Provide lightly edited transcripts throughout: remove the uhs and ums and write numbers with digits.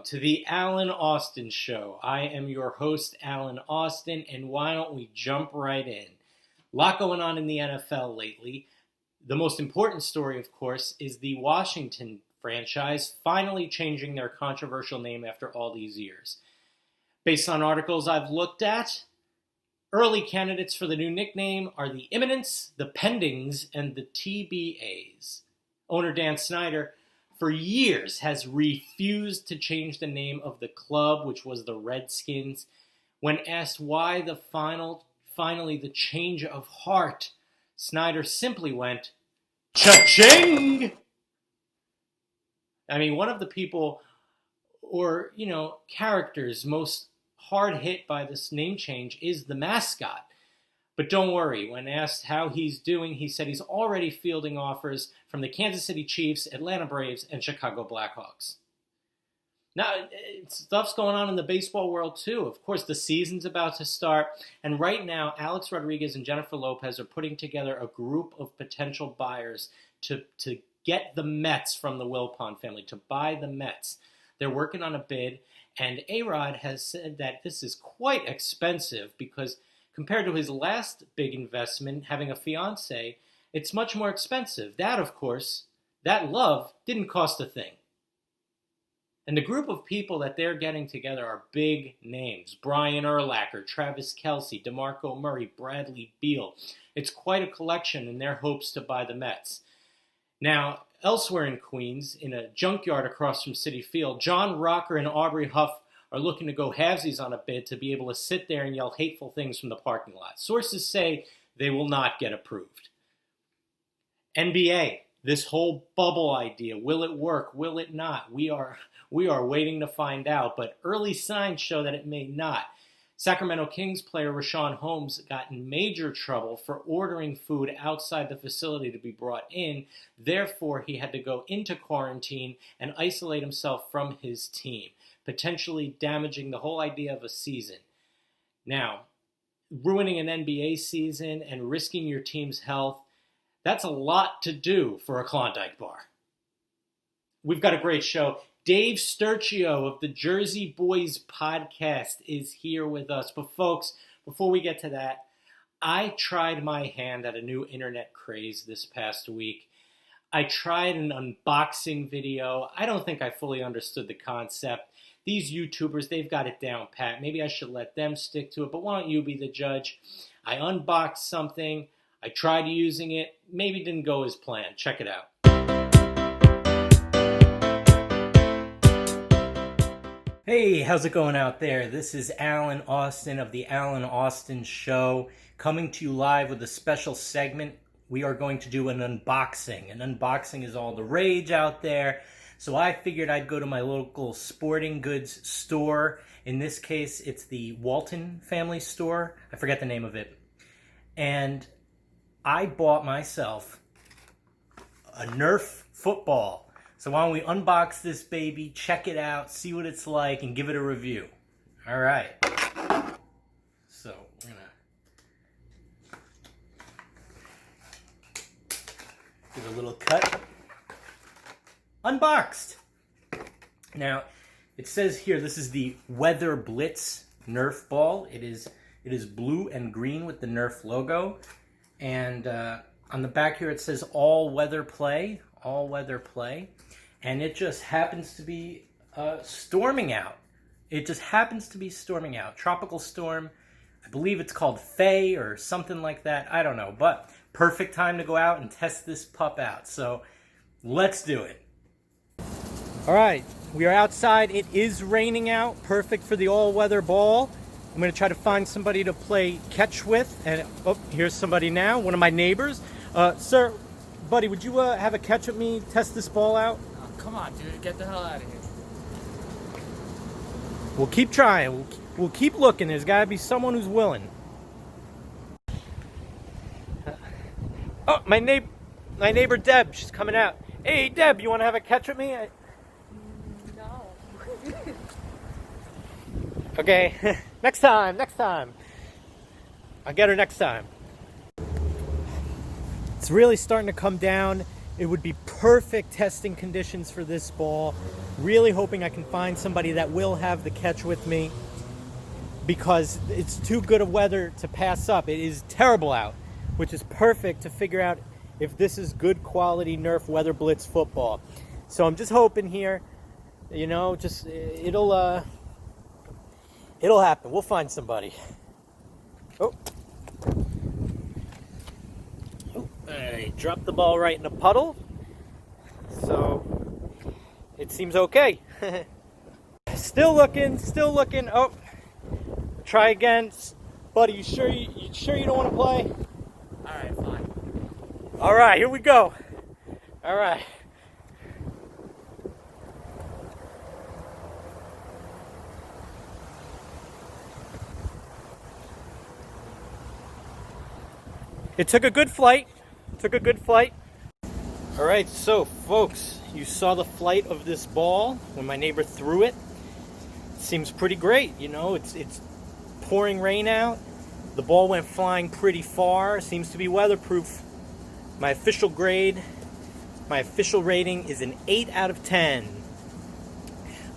to the Alan Austin Show. I am your host, Alan Austin, and why don't we jump right in? A lot going on in the NFL lately. The most important story, of course, is the Washington franchise finally changing their controversial name after all these years. Based on articles I've looked at, early candidates for the new nickname are the Imminents, the Pendings, and the TBAs. Owner Dan Snyder, for years, has refused to change the name of the club, which was the Redskins. When asked why finally the change of heart, Snyder simply went, cha-ching! I mean, one of the people or, characters most hard hit by this name change is the mascot. But don't worry, when asked how he's doing, he said he's already fielding offers from the Kansas City Chiefs, Atlanta Braves, and Chicago Blackhawks. Now, stuff's going on in the baseball world too. Of course, the season's about to start, and right now, Alex Rodriguez and Jennifer Lopez are putting together a group of potential buyers to get the Mets from the Wilpon family, to buy the Mets. They're working on a bid, and A-Rod has said that this is quite expensive because compared to his last big investment, having a fiancé, it's much more expensive. That, of course, that love didn't cost a thing. And the group of people that they're getting together are big names. Brian Urlacher, Travis Kelce, DeMarco Murray, Bradley Beal. It's quite a collection in their hopes to buy the Mets. Now, elsewhere in Queens, in a junkyard across from Citi Field, John Rocker and Aubrey Huff are looking to go halvesies on a bid to be able to sit there and yell hateful things from the parking lot. Sources say they will not get approved. NBA, this whole bubble idea, will it work? Will it not? We are waiting to find out, but early signs show that it may not. Sacramento Kings player Rashawn Holmes got in major trouble for ordering food outside the facility to be brought in. Therefore, he had to go into quarantine and isolate himself from his team, potentially damaging the whole idea of a season. Now, ruining an NBA season and risking your team's health, that's a lot to do for a Klondike bar. We've got a great show. Dave Sturchio of the Jersey Boyz Podcast is here with us. But folks, before we get to that, I tried my hand at a new internet craze this past week. I tried an unboxing video. I don't think I fully understood the concept. These YouTubers, they've got it down pat. Maybe I should let them stick to it, but why don't you be the judge? I unboxed something. I tried using it. Maybe it didn't go as planned. Check it out. Hey, how's it going out there? This is Alan Austin of the Alan Austin Show, coming to you live with a special segment. We are going to do an unboxing. An unboxing is all the rage out there. So I figured I'd go to my local sporting goods store. In this case, it's the Walton family store. I forget the name of it. And I bought myself a Nerf Football. So why don't we unbox this baby, check it out, see what it's like, and give it a review. All right. So we're going to give a little cut. Unboxed. Now, it says here, this is the Weather Blitz Nerf ball. It is blue and green with the Nerf logo. And on the back here, it says all-weather play. All-weather play. And it just happens to be storming out. It just happens to be storming out. Tropical storm. I believe it's called Faye or something like that. I don't know. But perfect time to go out and test this pup out. So let's do it. All right. We are outside. It is raining out. Perfect for the all-weather ball. I'm going to try to find somebody to play catch with. And here's somebody now. One of my neighbors. Sir, buddy, would you have a catch with me? Test this ball out? Come on, dude. Get the hell out of here. We'll keep trying. We'll keep looking. There's got to be someone who's willing. Oh, my neighbor Deb. She's coming out. Hey, Deb, you want to have a catch with me? No. Okay. Next time. I'll get her next time. It's really starting to come down. It would be perfect testing conditions for this ball. Really hoping I can find somebody that will have the catch with me, because it's too good of weather to pass up. It is terrible out, which is perfect to figure out if this is good quality Nerf Weather Blitz football. So I'm just hoping here, it'll happen. We'll find somebody. Oh, I dropped the ball right in a puddle, so it seems okay. Still looking. Oh, try again, buddy. You sure you don't want to play? All right, fine. All right, here we go. All right. It took a good flight. All right, so folks, you saw the flight of this ball when my neighbor threw it. Seems pretty great, it's pouring rain out. The ball went flying pretty far. Seems to be weatherproof. My official rating is an 8 out of 10.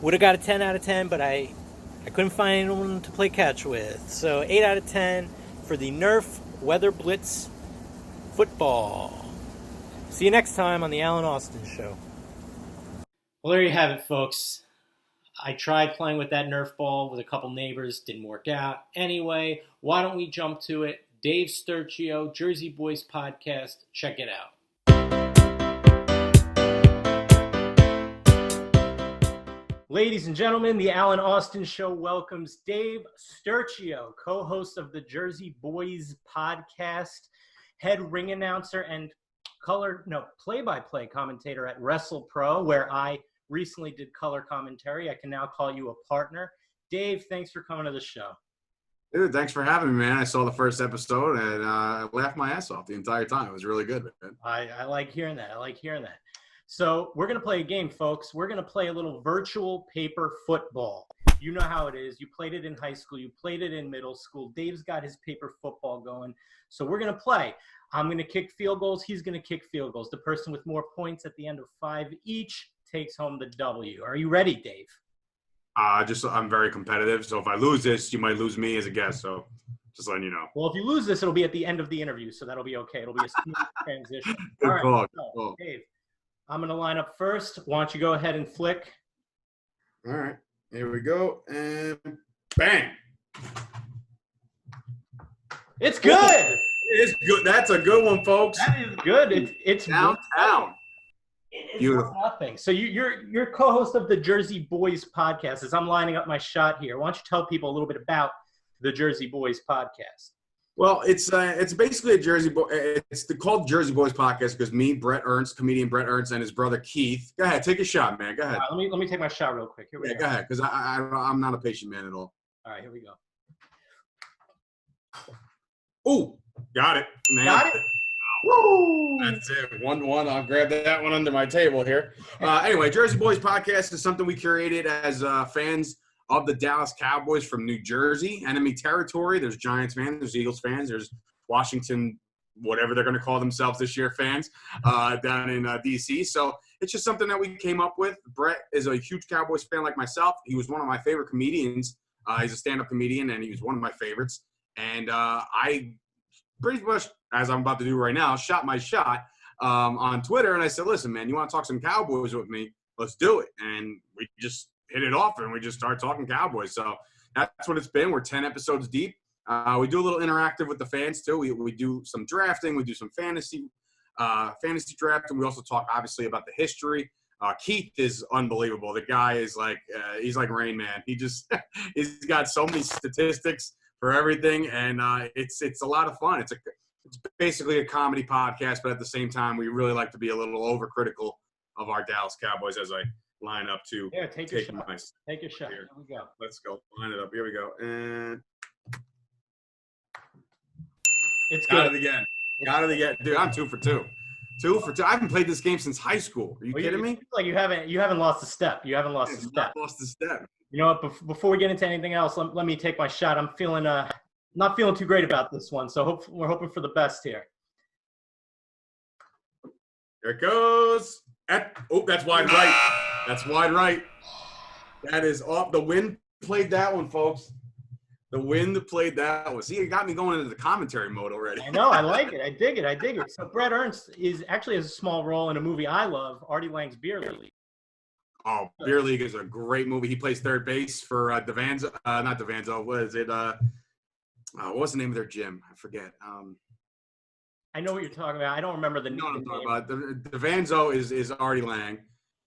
Would have got a 10 out of 10, but I couldn't find anyone to play catch with. So 8 out of 10 for the Nerf Weather Blitz football. See you next time on the Alan Austin Show. Well, there you have it, folks. I tried playing with that Nerf ball with a couple neighbors. Didn't work out. Anyway, why don't we jump to it? Dave Sturchio, Jersey Boyz Podcast. Check it out. Ladies and gentlemen, the Alan Austin Show welcomes Dave Sturchio, co-host of the Jersey Boyz Podcast, head ring announcer and play-by-play commentator at WrestlePro, where I recently did color commentary. I can now call you a partner. Dave, thanks for coming to the show. Dude, thanks for having me, man. I saw the first episode and I laughed my ass off the entire time. It was really good, man. I like hearing that. So we're going to play a game, folks. We're going to play a little virtual paper football. You know how it is. You played it in high school. You played it in middle school. Dave's got his paper football going. So we're going to play. I'm going to kick field goals. He's going to kick field goals. The person with more points at the end of 5 each takes home the W. Are you ready, Dave? I'm very competitive. So if I lose this, you might lose me as a guest. So just letting you know. Well, if you lose this, it'll be at the end of the interview. So that'll be okay. It'll be a smooth transition. Good All right, call. so, Dave, I'm going to line up first. Why don't you go ahead and flick? All right. Here we go. And bang. It's good. It's good. That's a good one, folks. That is good. It's downtown. It's Beautiful. Nothing. So you're co-host of the Jersey Boyz Podcast. As I'm lining up my shot here, why don't you tell people a little bit about the Jersey Boyz Podcast? Well, it's basically a Jersey Boy. It's called Jersey Boyz Podcast because me, comedian Brett Ernst, and his brother Keith. Go ahead, take a shot, man. Go ahead. Let me take my shot real quick. Here we go. Go ahead, because I'm not a patient man at all. All right, here we go. Ooh, got it. Got it? Woo! That's it. 1-1. I'll grab that one under my table here. Anyway, Jersey Boyz Podcast is something we curated as fans of the Dallas Cowboys from New Jersey, enemy territory. There's Giants fans, there's Eagles fans, there's Washington, whatever they're going to call themselves this year, fans down in D.C. So it's just something that we came up with. Brett is a huge Cowboys fan like myself. He was one of my favorite comedians. He's a stand-up comedian, and he was one of my favorites. And I pretty much, as I'm about to do right now, shot my shot on Twitter. And I said, listen, man, you want to talk some Cowboys with me? Let's do it. And we just hit it off, and we just started talking Cowboys. So that's what it's been. We're 10 episodes deep. We do a little interactive with the fans, too. We do some drafting. We do some fantasy draft. And we also talk, obviously, about the history. Keith is unbelievable. The guy is like he's like Rain Man. He's got so many statistics for everything, and it's a lot of fun. It's basically a comedy podcast, but at the same time, we really like to be a little overcritical of our Dallas Cowboys as I line up to take your shot. Take your shot. Here we go. Let's go. Line it up. Here we go. And it's good. Got it again. Dude, I'm 2 for 2. 2 for 2. I haven't played this game since high school. Are you kidding me? Like you haven't lost a step. You haven't lost a step. Not lost a step. You know what? Before we get into anything else, let me take my shot. I'm feeling not feeling too great about this one, so we're hoping for the best here. There it goes. That's wide right. That's wide right. That is off. The wind played that one, folks. The wind played that one. See, it got me going into the commentary mode already. I know. I like it. I dig it. So Brett Ernst actually has a small role in a movie I love, Artie Lang's Beer League. Oh, Beer League is a great movie. He plays third base for Devanzo. Not Devanzo. What is it? What was the name of their gym? I forget. I know what you're talking about. I don't remember the name. No, I'm talking about. Devanzo is Artie Lang,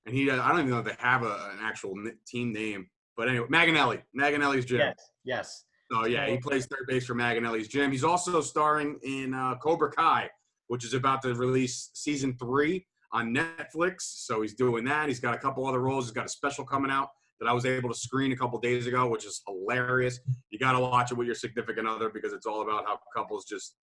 and he. I don't even know if they have an actual team name. But anyway, Maganelli's gym. Yes. So yeah, he plays third base for Maganelli's gym. He's also starring in Cobra Kai, which is about to release season 3 on Netflix. So he's doing that. He's got a couple other roles. He's got a special coming out that I was able to screen a couple days ago, which is hilarious. You got to watch it with your significant other because it's all about how couples just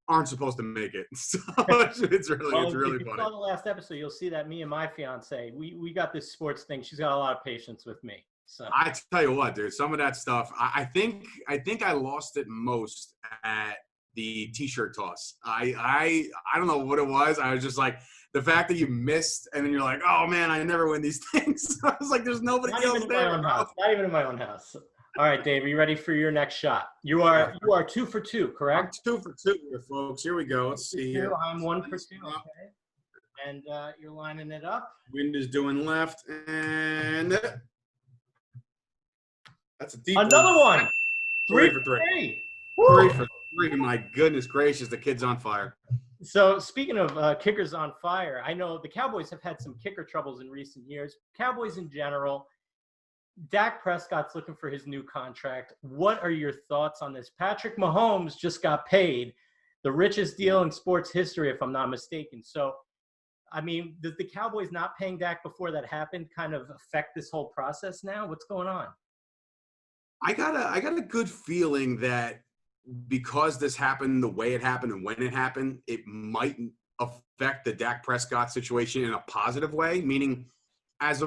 aren't supposed to make it. So it's really funny. If you saw the last episode, you'll see that me and my fiance, we got this sports thing. She's got a lot of patience with me. So I tell you what, dude, some of that stuff, I think I lost it most at the T-shirt toss. I don't know what it was. I was just like, the fact that you missed, and then you're like, oh man, I never win these things. I was like, there's nobody else there. Not even in my own house. All right, Dave, are you ready for your next shot? You are 2 for 2, correct? I'm 2 for 2 here, folks. Here we go. Let's see here. I'm 1 for 2. Okay. And you're lining it up. Wind is doing left, and that's a deep Another one. 3 for 3. 3 for 3. My goodness gracious, the kid's on fire. So speaking of kickers on fire, I know the Cowboys have had some kicker troubles in recent years. Cowboys in general. Dak Prescott's looking for his new contract. What are your thoughts on this? Patrick Mahomes just got paid, the richest deal in sports history, if I'm not mistaken. So, I mean, does the Cowboys not paying Dak before that happened kind of affect this whole process now? What's going on? I got a good feeling that because this happened the way it happened and when it happened, it might affect the Dak Prescott situation in a positive way, meaning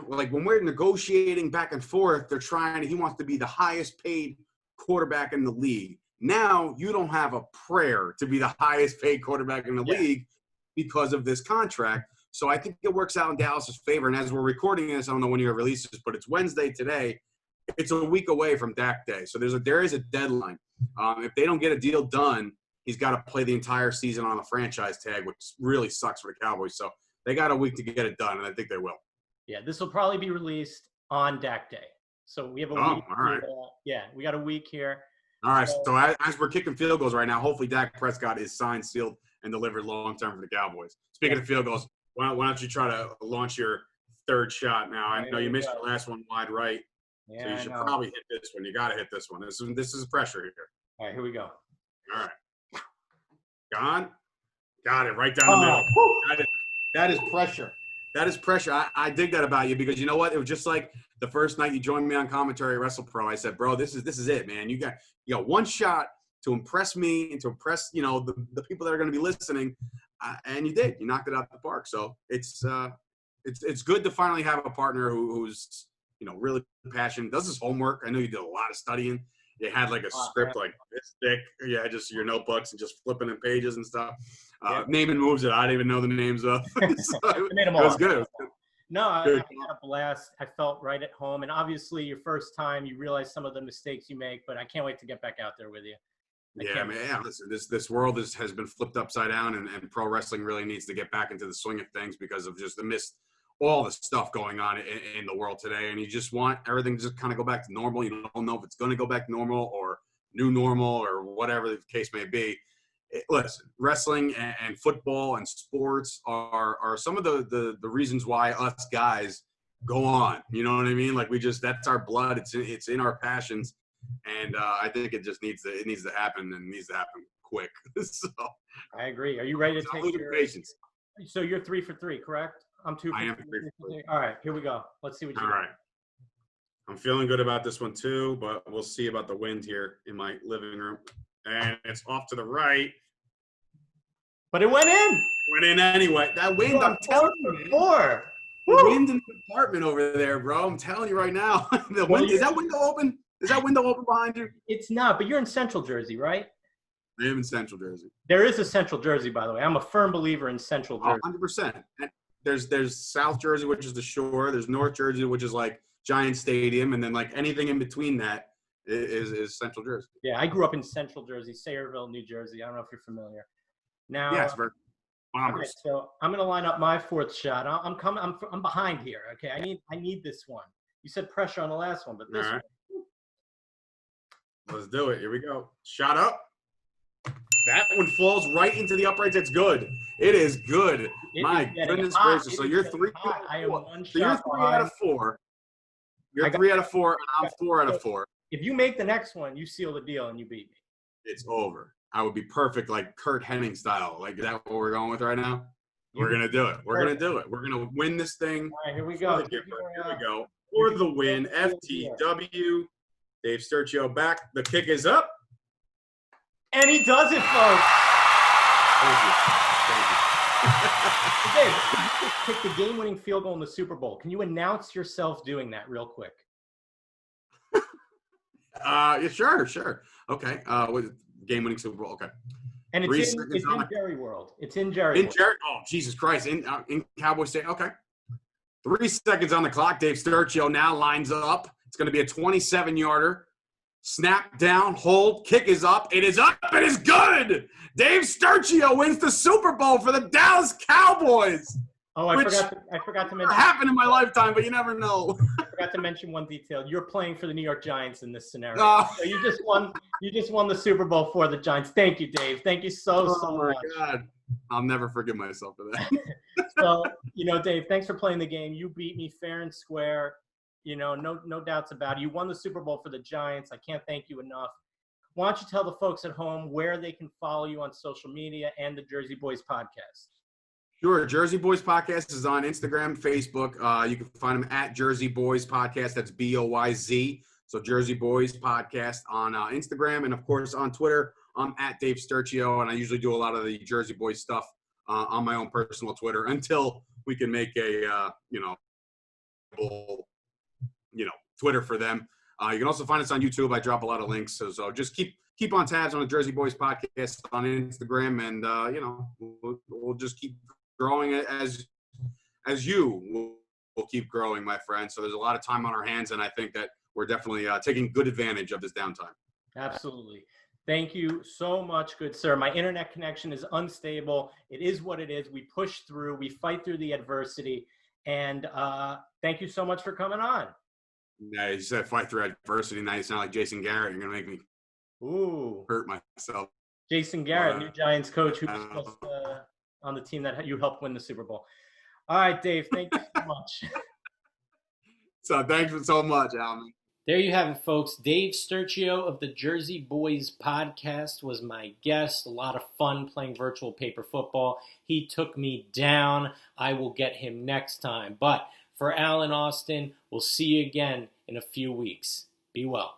like when we're negotiating back and forth, he wants to be the highest paid quarterback in the league. Now you don't have a prayer to be the highest paid quarterback in the league because of this contract. So I think it works out in Dallas's favor. And as we're recording this, I don't know when your release is, but it's Wednesday today. It's a week away from Dak Day. So there is a deadline. If they don't get a deal done, he's got to play the entire season on a franchise tag, which really sucks for the Cowboys. So they got a week to get it done, and I think they will. Yeah, this will probably be released on Dak Day. So we have a week. All right. We got a week here. All right. So as we're kicking field goals right now, hopefully Dak Prescott is signed, sealed, and delivered long-term for the Cowboys. Speaking of field goals, why don't you try to launch your third shot now? I know you missed your last one wide right. Yeah, so you should probably hit this one. You got to hit this one. This is pressure here. All right, here we go. All right. Gone. Got it right down the middle. That is pressure. That is pressure. I dig that about you because you know what? It was just like the first night you joined me on commentary at WrestlePro. I said, bro, this is it, man. You got one shot to impress me and to impress, the people that are going to be listening. And you did. You knocked it out of the park. So it's good to finally have a partner who's, really passionate, does his homework. I know you did a lot of studying. You had like a script like this thick. Yeah, just your notebooks and just flipping in pages and stuff. Naming moves that I didn't even know the names of. So it was good. No, I had a blast. I felt right at home. And obviously your first time, you realize some of the mistakes you make, but I can't wait to get back out there with you. Listen, this world has been flipped upside down, and pro wrestling really needs to get back into the swing of things because of just all the stuff going on in the world today. And you just want everything to just kind of go back to normal. You don't know if it's going to go back to normal or new normal or whatever the case may be. Listen, wrestling and football and sports are some of the reasons why us guys go on. You know what I mean? Like that's our blood. It's in our passions. And I think it just needs to happen, and needs to happen quick. So I agree. Are you ready to take your patience? So you're 3 for 3, correct? I'm 2 for 3. I am 3 for 3. All right, here we go. Let's see what you got. All right. I'm feeling good about this one too, but we'll see about the wind here in my living room. And it's off to the right. But it went in. Went in anyway. That wind, I'm telling you. 4. The wind in the apartment over there, bro. I'm telling you right now. Is that window open? Is that window open behind you? It's not, but you're in Central Jersey, right? I am in Central Jersey. There is a Central Jersey, by the way. I'm a firm believer in Central Jersey. 100%. And there's South Jersey, which is the shore. There's North Jersey, which is like Giant Stadium, and then like anything in between that is Central Jersey. Yeah, I grew up in Central Jersey, Sayreville, New Jersey. I don't know if you're familiar. Now, Yeah, it's very bombers. Okay, so I'm going to line up my fourth shot. I'm behind here. Okay, I need this one. You said pressure on the last one, but this one. Let's do it. Here we go. Shot up. That one falls right into the uprights. It's good. It is good. My goodness gracious. So you're 3 out of 4. I am one So you're 3 out of 4. You're 3 out of 4, and I'm 4 out of 4. If you make the next one, you seal the deal and you beat me. It's over. I would be perfect, like Kurt Hennig style. Like, is that what we're going with right now? We're going to do it. We're going to do it. We're going to win this thing. All right, here we go. Here we go. For the win, FTW. Dave Sturchio back. The kick is up. And he does it, folks. Thank you. Dave, you just kicked the game-winning field goal in the Super Bowl. Can you announce yourself doing that real quick? Yeah, sure. Okay. With game-winning Super Bowl. Okay. And it's in Jerry World. It's in Jerry World. Oh, Jesus Christ. In Cowboy State. Okay. 3 seconds on the clock. Dave Sturchio now lines up. It's going to be a 27-yarder. Snap down, hold, kick is up. It is up. It is good. Dave Sturchio wins the Super Bowl for the Dallas Cowboys. Oh, I forgot to mention. Happened in my lifetime, but you never know. I forgot to mention one detail. You're playing for the New York Giants in this scenario. So you just won the Super Bowl for the Giants. Thank you, Dave. Thank you so much. Oh my God. I'll never forgive myself for that. So, Dave, thanks for playing the game. You beat me fair and square. No doubts about it. You won the Super Bowl for the Giants. I can't thank you enough. Why don't you tell the folks at home where they can follow you on social media and the Jersey Boyz Podcast? Sure. Jersey Boyz Podcast is on Instagram, Facebook. You can find them at Jersey Boyz Podcast. That's BOYZ. So Jersey Boyz Podcast on Instagram. And, of course, on Twitter, I'm at Dave Sturchio. And I usually do a lot of the Jersey Boyz stuff on my own personal Twitter until we can make a, Twitter for them. You can also find us on YouTube. I drop a lot of links. So just keep on tabs on the Jersey Boyz Podcast on Instagram. And, we'll just keep growing as you will keep growing, my friend. So there's a lot of time on our hands, and I think that we're definitely taking good advantage of this downtime. Absolutely. Thank you so much, good sir. My internet connection is unstable. It is what it is. We push through. We fight through the adversity. And thank you so much for coming on. Yeah, you said fight through adversity. Now you sound like Jason Garrett. You're going to make me hurt myself. Jason Garrett, new Giants coach, who's just on the team that you helped win the Super Bowl. All right, Dave, thank you so much. So thanks so much, Alan. There you have it, folks. Dave Sturchio of the Jersey Boyz Podcast was my guest. A lot of fun playing virtual paper football. He took me down. I will get him next time. But for Alan Austin, we'll see you again in a few weeks. Be well.